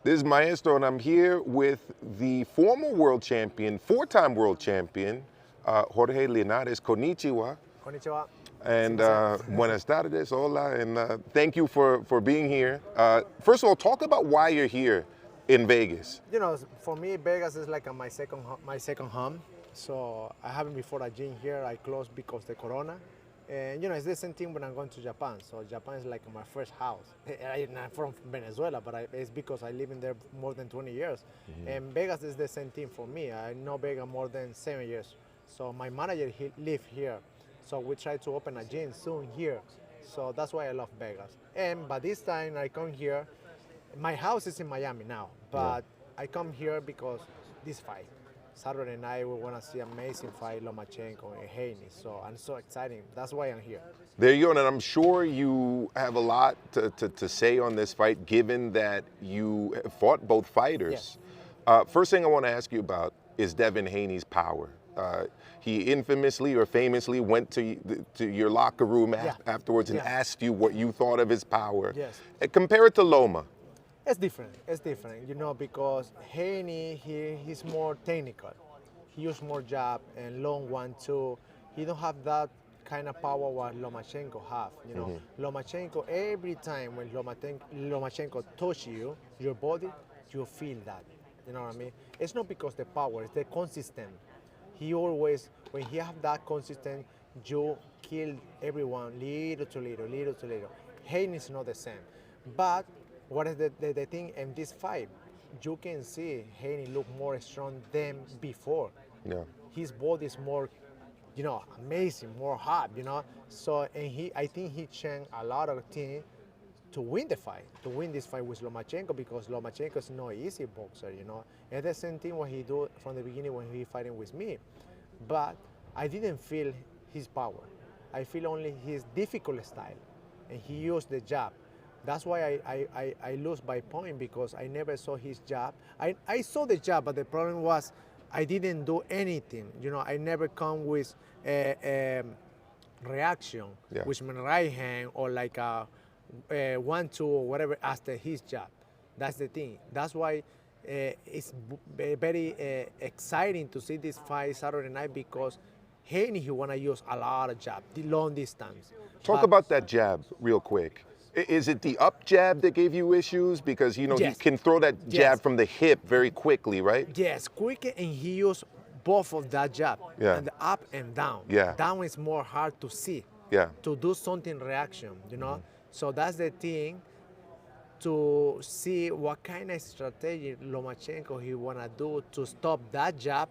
This is Maestro, and I'm here with the former world champion, four-time world champion, Jorge Linares. Konnichiwa. Konnichiwa. And buenas tardes, hola, and thank you for being here. First of all, talk about why you're here in Vegas. You know, for me, Vegas is like my second home. So I haven't before a gym here. I closed because the Corona. And you know, it's the same thing when I'm going to Japan. So Japan is like my first house. I'm from Venezuela, but it's because I live in there more than 20 years. And Vegas is the same thing for me. I know Vegas more than 7 years. So my manager, he live here. So we try to open a gym soon here. So that's why I love Vegas. And by this time I come here, my house is in Miami now, but I come here because this fight. Saturday night we want to see amazing fight, Lomachenko and Haney. So I'm so excited. That's why I'm here. There you go, and I'm sure you have a lot to say on this fight, given that you fought both fighters. First thing I want to ask you about is Devin Haney's power. He infamously or famously went to your locker room afterwards and asked you what you thought of his power. Yes. Compare it to Loma. It's different. It's different, you know, because Haney, he's more technical. He uses more jab and long 1-2. He don't have that kind of power what Lomachenko have. You know, Lomachenko, every time when Lomachenko touch you, your body, you feel that. You know what I mean? It's not because the power, it's the consistent. He always, when he have that consistent, you kill everyone little to little, little to little. Haney is not the same. But what is the thing in this fight? You can see Haney look more strong than before. Yeah. His body is more, you know, amazing, more hot, you know. So, and I think he changed a lot of things to win the fight, to win this fight with Lomachenko, because Lomachenko is no easy boxer, you know. And the same thing what he do from the beginning when he fighting with me. But I didn't feel his power. I feel only his difficult style, and he used the jab. That's why I lose by point, because I never saw his jab. I saw the jab, but the problem was I didn't do anything. You know, I never come with a reaction with my right hand or like a 1-2 or whatever after his jab. That's the thing. That's why it's very exciting to see this fight Saturday night, because Haney, he want to use a lot of jab, the long distance. Talk about that jab real quick. Is it the up jab that gave you issues? Because, you know, you can throw that jab from the hip very quickly, right? Yes, quick, and he used both of that jab, and the up and down. Down is more hard to see, to do something reaction, you know? So that's the thing, to see what kind of strategy Lomachenko he want to do to stop that jab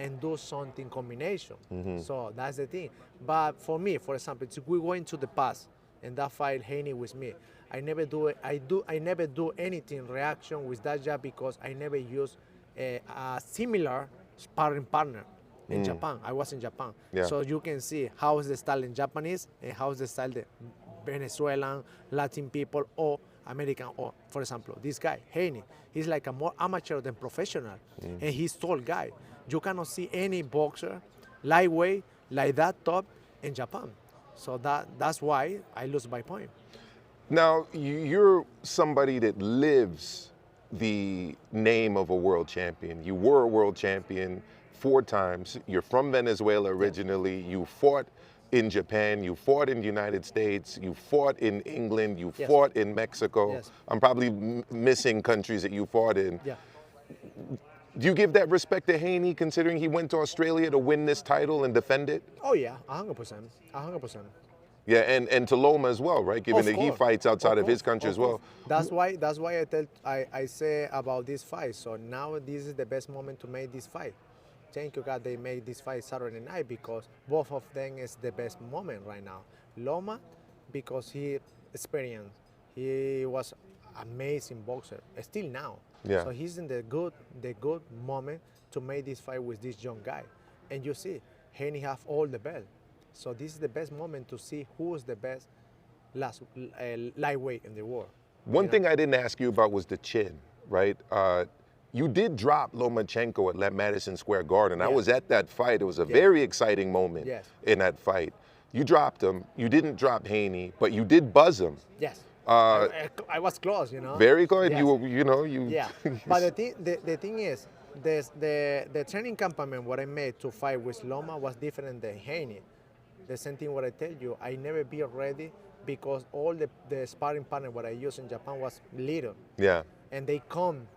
and do something combination. So that's the thing. But for me, for example, if we go into the past, and that fight Haney with me, I never do it. I never do anything reaction with that jab, because I never use a similar sparring partner in Japan. I was in Japan, so you can see how is the style in Japanese and how is the style the Venezuelan, Latin people, or American. Or for example, this guy Haney, he's like a more amateur than professional, and he's tall guy. You cannot see any boxer lightweight like that top in Japan. So that's why I lose by point. Now, you're somebody that lives the name of a world champion. You were a world champion 4 times. You're from Venezuela originally. You fought in Japan. You fought in the United States. You fought in England. You fought in Mexico. I'm probably missing countries that you fought in. Do you give that respect to Haney, considering he went to Australia to win this title and defend it? Oh yeah, 100%, 100%. Yeah, and to Loma as well, right? Given that he fights outside of his country as well. That's why I say about this fight. So now this is the best moment to make this fight. Thank you God they made this fight Saturday night, because both of them is the best moment right now. Loma, because he experienced, he was amazing boxer, still now. So he's in the good moment to make this fight with this young guy. And you see, Haney have all the belt. So this is the best moment to see who is the best lightweight in the world. One thing I didn't ask you about was the chin, right? You did drop Lomachenko at Madison Square Garden. I was at that fight. It was a very exciting moment in that fight. You dropped him. You didn't drop Haney, but you did buzz him. I was close, you know. Very close. Yes. You. Yeah. But the thing is, the training campaign what I made to fight with Loma was different than Haney. The same thing what I tell you, I never be ready because all the sparring partner what I used in Japan was little. Yeah. And they come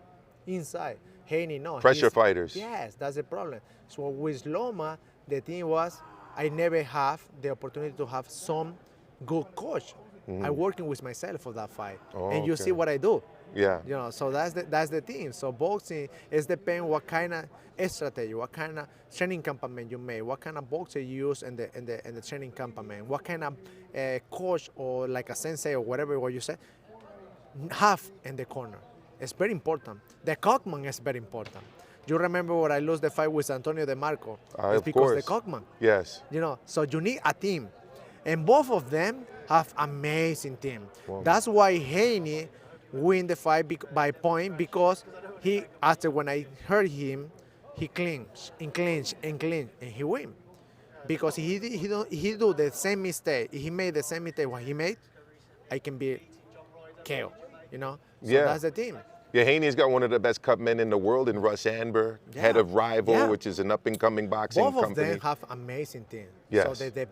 inside. Haney, no. Pressure fighters. Yes, that's the problem. So with Loma, the thing was, I never have the opportunity to have some good coach. I'm working with myself for that fight. Oh, and you see what I do. Yeah. You know, so that's the thing. So boxing is depend what kind of strategy, what kind of training campaign you make, what kind of boxer you use in the training campaign, what kind of coach or like a sensei or whatever what you say have in the corner. It's very important. The cockman is very important. You remember when I lost the fight with Antonio De Marco? It's because the cockman. Yes. You know, so you need a team. And both of them have amazing team. Wow. That's why Haney win the fight by point because after when I heard him, he clinched and he win. Because he do the same mistake. He made the same mistake what he made, I can be KO, you know? So that's the team. Yeah, Haney's got one of the best cut men in the world in Russ Amber, head of Rival, which is an up-and-coming boxing company. Both of them have amazing team. Yes. So the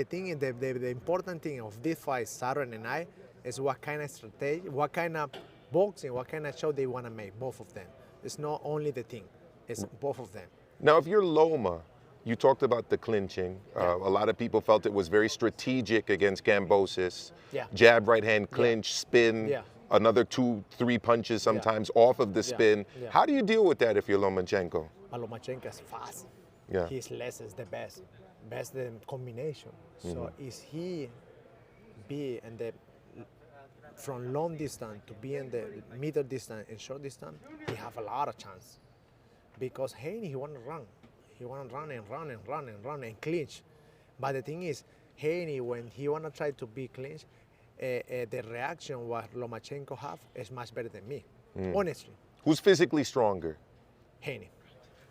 thing, the important thing of this fight Saturday night is what kind of strategy, what kind of boxing, what kind of show they want to make, both of them. It's not only the team, it's both of them. Now, if you're Loma, you talked about the clinching. A lot of people felt it was very strategic against Gambosis. Yeah. Jab, right hand, clinch, spin. Yeah. Another 2-3 punches sometimes off of the spin. Yeah. How do you deal with that if you're Lomachenko? Lomachenko is fast. Yeah. His less is the best the combination. So is he be in the from long distance to be in the middle distance and short distance, he have a lot of chance. Because Haney, he want to run. He want to run and clinch. But the thing is, Haney, when he want to try to be clinch, the reaction what Lomachenko have is much better than me, honestly. Who's physically stronger? Haney.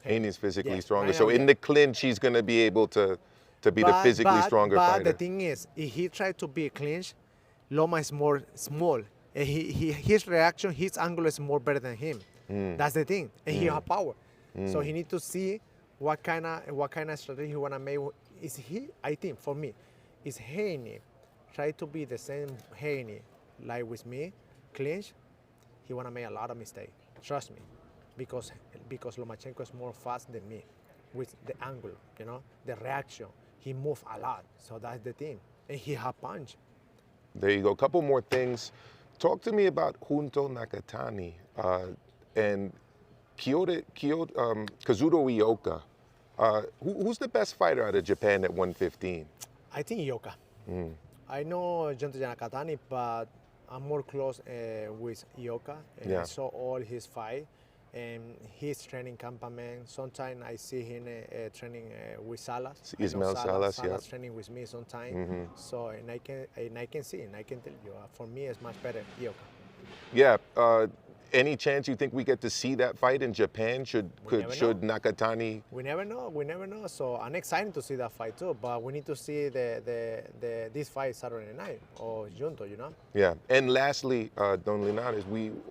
Haney's physically stronger. So in the clinch, he's going to be able to be the physically stronger fighter. But the thing is, if he try to be clinch, Loma is more small. And his reaction, his angle is more better than him. That's the thing. And he have power. So he need to see what kind of strategy he want to make. Is he, I think, for me, is Haney try to be the same Haney like with me, clinch, he want to make a lot of mistakes. Trust me. Because Lomachenko is more fast than me with the angle, you know, the reaction. He move a lot. So that's the thing. And he have punch. There you go. A couple more things. Talk to me about Junto Nakatani and Kazuto Ioka. Who's the best fighter out of Japan at 115? I think Ioka. I know Junto Nakatani, but I'm more close with Ioka. And I saw all his fight and his training campaign. Sometimes I see him training with Salas. Ismael Salas, Salas training with me sometimes. So and I can see and I can tell you, for me it's much better Ioka. Yeah. Any chance you think we get to see that fight in Japan? Should Nakatani? We never know. We never know. So I'm excited to see that fight too. But we need to see this fight Saturday night or Junto, you know. Yeah. And lastly, Don Linares,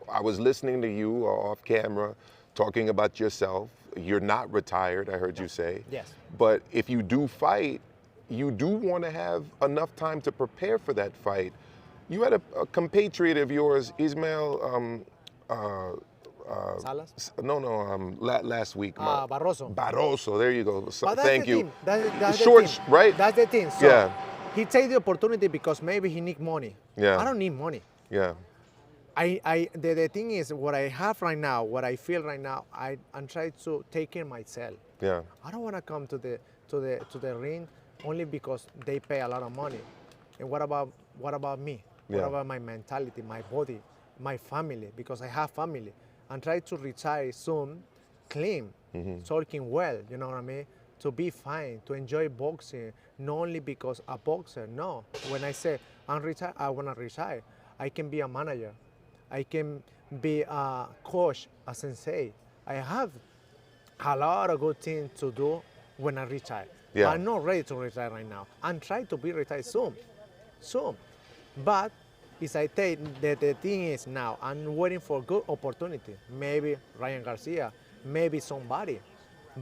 I was listening to you off camera, talking about yourself. You're not retired, I heard you say. Yes. But if you do fight, you do want to have enough time to prepare for that fight. You had a compatriot of yours, Ismael. Salas? No, last week. Barroso. Barroso, there you go. So, thank you. That's short, the thing. right? That's the thing. So he take the opportunity because maybe he need money. Yeah. I don't need money. Yeah. The thing is, what I have right now, what I feel right now, I'm trying to take care of myself. Yeah. I don't want to come to the ring only because they pay a lot of money. And what about me? Yeah. What about my mentality, my body, my family? Because I have family. I'm trying to retire soon, clean, talking well. You know what I mean? To be fine, to enjoy boxing, not only because a boxer. No. When I say I'm retired, I want to retire. I can be a manager. I can be a coach, a sensei. I have a lot of good things to do when I retire. Yeah. I'm not ready to retire right now. I'm trying to be retired soon. But is I take the thing is now I'm waiting for good opportunity. Maybe Ryan Garcia, maybe somebody,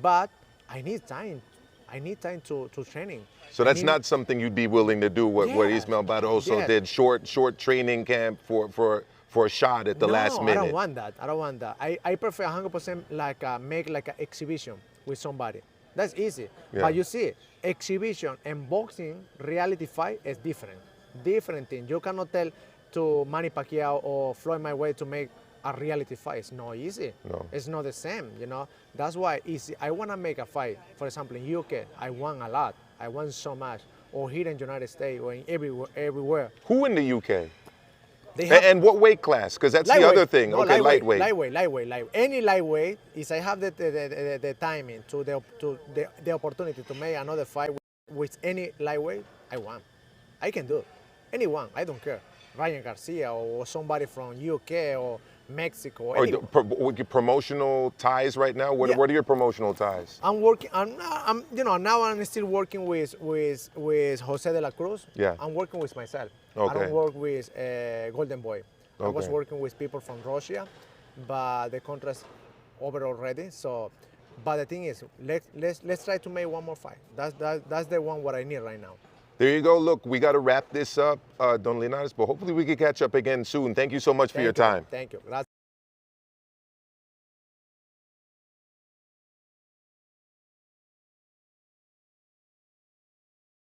but I need time. I need time to training. So that's not something you'd be willing to do. What Ismael Barroso did, short training camp for a shot at the last minute. No, I don't want that. I don't want that. I prefer 100% like make like an exhibition with somebody. That's easy. Yeah. But you see, exhibition and boxing reality fight is different. Different thing. You cannot tell to Manny Pacquiao or Floyd Mayweather to make a reality fight. It's not easy. No. It's not the same, you know. That's why easy. I want to make a fight. For example, in UK, I won a lot. I won so much. Or here in the United States or in everywhere. Who in the UK? And what weight class? Because that's the other thing. No, okay, lightweight. Lightweight. Any lightweight, if I have the timing to the opportunity to make another fight with any lightweight, I want. I can do it. Anyone, I don't care. Ryan Garcia or somebody from UK or Mexico. Or promotional ties right now? What are your promotional ties? I'm working. Now I'm still working with Jose de la Cruz. Yeah. I'm working with myself. Okay. I don't work with Golden Boy. I was working with people from Russia, but the contract's over already. So, but the thing is, let's try to make one more fight. That's the one what I need right now. There you go. Look, we got to wrap this up, Don Linares, but hopefully we can catch up again soon. Thank you so much for your time. Thank you. Gracias.